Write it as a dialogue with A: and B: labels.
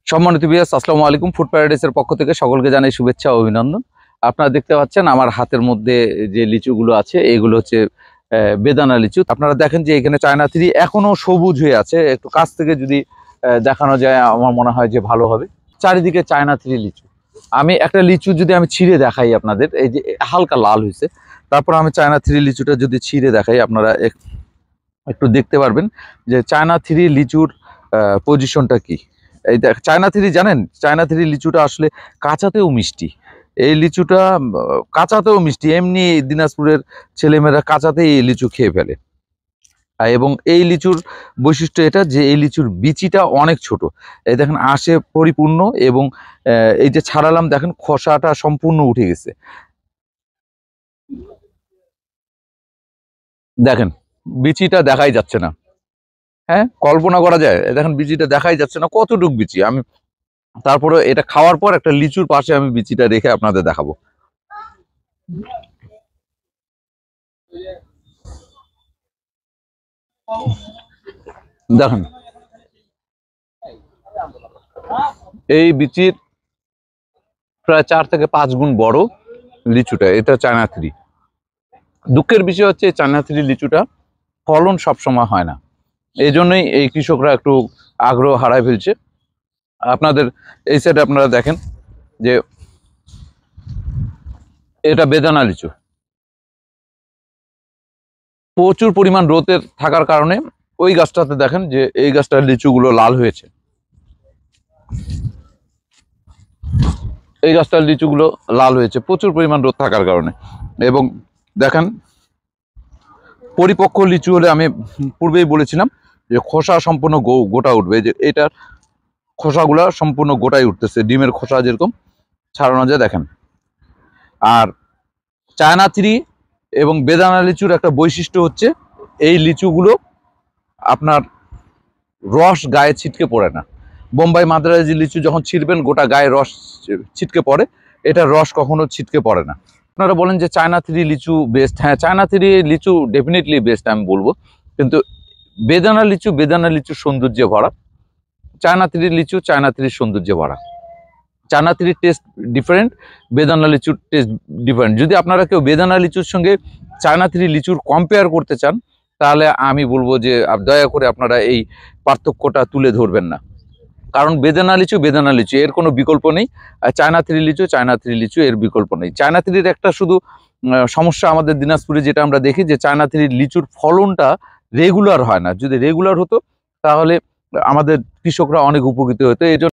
A: সম্মানিত ভিউয়ার্স, আসসালামু আলাইকুম। ফুড প্যারাডাইসের পক্ষ থেকে সকলকে জানাই শুভেচ্ছা ও অভিনন্দন। আপনারা দেখতে পাচ্ছেন আমার হাতের মধ্যে যে লিচুগুলো আছে এগুলো হচ্ছে বেদানা লিচু। আপনারা দেখেন যে এখানে চায়না থ্রি এখনো সবুজ হয়ে আছে। একটু কাছ থেকে যদি দেখানো যায় আমার মনে হয় যে ভালো হবে। চারিদিকে চায়না থ্রি লিচু। আমি একটা লিচু যদি আমি ছিঁড়ে দেখাই আপনাদের, এই যে হালকা লাল হয়েছে, তারপর আমি চায়না থ্রি লিচুটা যদি ছিঁড়ে দেখাই আপনারা একটু দেখতে পারবেন যে চায়না থ্রি লিচুর পজিশনটা কি। এই দেখ, চায়না থ্রি জানেন, চায়না থ্রি লিচুটা আসলে কাঁচাতেও মিষ্টি। এই লিচুটা কাঁচাতেও মিষ্টি। এমনি দিনাজপুরের ছেলেমেয়েরা কাঁচাতেই এই লিচু খেয়ে ফেলে। এবং এই লিচুর বৈশিষ্ট্য এটা যে এই লিচুর বিচিটা অনেক ছোট। এই দেখেন আঁশে পরিপূর্ণ এবং এই যে ছাড়ালাম দেখেন খোসাটা সম্পূর্ণ উঠে গেছে। দেখেন বিচিটা দেখাই যাচ্ছে না। হ্যাঁ, কল্পনা করা যায়? দেখেন বিচিটা দেখাই যাচ্ছে না, কতটুক বিচি। আমি তারপরে এটা খাওয়ার পর একটা লিচুর পাশে আমি বিচিটা রেখে আপনাদের দেখাবো। দেখেন এই বিচির প্রায় 4 থেকে 5 গুণ বড় লিচুটা। এটা চায়না থ্রি। দুঃখের বিষয় হচ্ছে চায়না থ্রি লিচুটা ফলন সবসময় হয় না, এই জন্যই এই কৃষকরা একটু আগ্রহ হারায় ফেলছে। আপনাদের এই সাইডে আপনারা দেখেন যে এটা বেদানা লিচু। প্রচুর পরিমাণ রোদের থাকার কারণে ওই গাছটাতে দেখেন যে এই গাছটার লিচুগুলো লাল হয়েছে। এই গাছটার লিচুগুলো লাল হয়েছে প্রচুর পরিমাণ রোদ থাকার কারণে। এবং দেখেন পরিপক্ক লিচু হলে আমি পূর্বেই বলেছিলাম যে খোসা সম্পূর্ণ গোটা উঠবে। যে এটার খোসাগুলা সম্পূর্ণ গোটাই উঠতেছে, ডিমের খোসা যেরকম ছাড়ানো যায় দেখেন। আর চায়না থ্রি এবং বেদানা লিচুর একটা বৈশিষ্ট্য হচ্ছে এই লিচুগুলো আপনার রস গায়ে ছিটকে পড়ে না। বোম্বাই মাদ্রাজি লিচু যখন ছিঁড়বেন গোটা গায়ে রস ছিটকে পড়ে, এটা রস কখনো ছিটকে পড়ে না। আপনারা বলেন যে চায়না থ্রি লিচু বেস্ট। হ্যাঁ, চায়না থ্রি লিচু ডেফিনেটলি বেস্ট আমি বলবো, কিন্তু বেদানা লিচু সৌন্দর্যে ভরা। চায়না থ্রি লিচু চায়না থ্রির সৌন্দর্যে ভরা। চায়না থ্রির টেস্ট ডিফারেন্ট, বেদানা লিচুর টেস্ট ডিফারেন্ট। যদি আপনারা কেউ বেদানা লিচুর সঙ্গে চায়না থ্রি লিচুর কম্পেয়ার করতে চান তাহলে আমি বলবো যে দয়া করে আপনারা এই পার্থক্যটা তুলে ধরবেন না, কারণ বেদানা লিচু এর কোনো বিকল্প নেই। আর চায়না থ্রি লিচু এর বিকল্প নেই। চায়না থ্রির একটা শুধু সমস্যা আমাদের দিনাজপুরে যেটা আমরা দেখি যে চায়না থ্রির লিচুর ফলনটা রেগুলার হয় না। যদি রেগুলার হতো তাহলে আমাদের কৃষকরা অনেক উপকৃত হতো। এই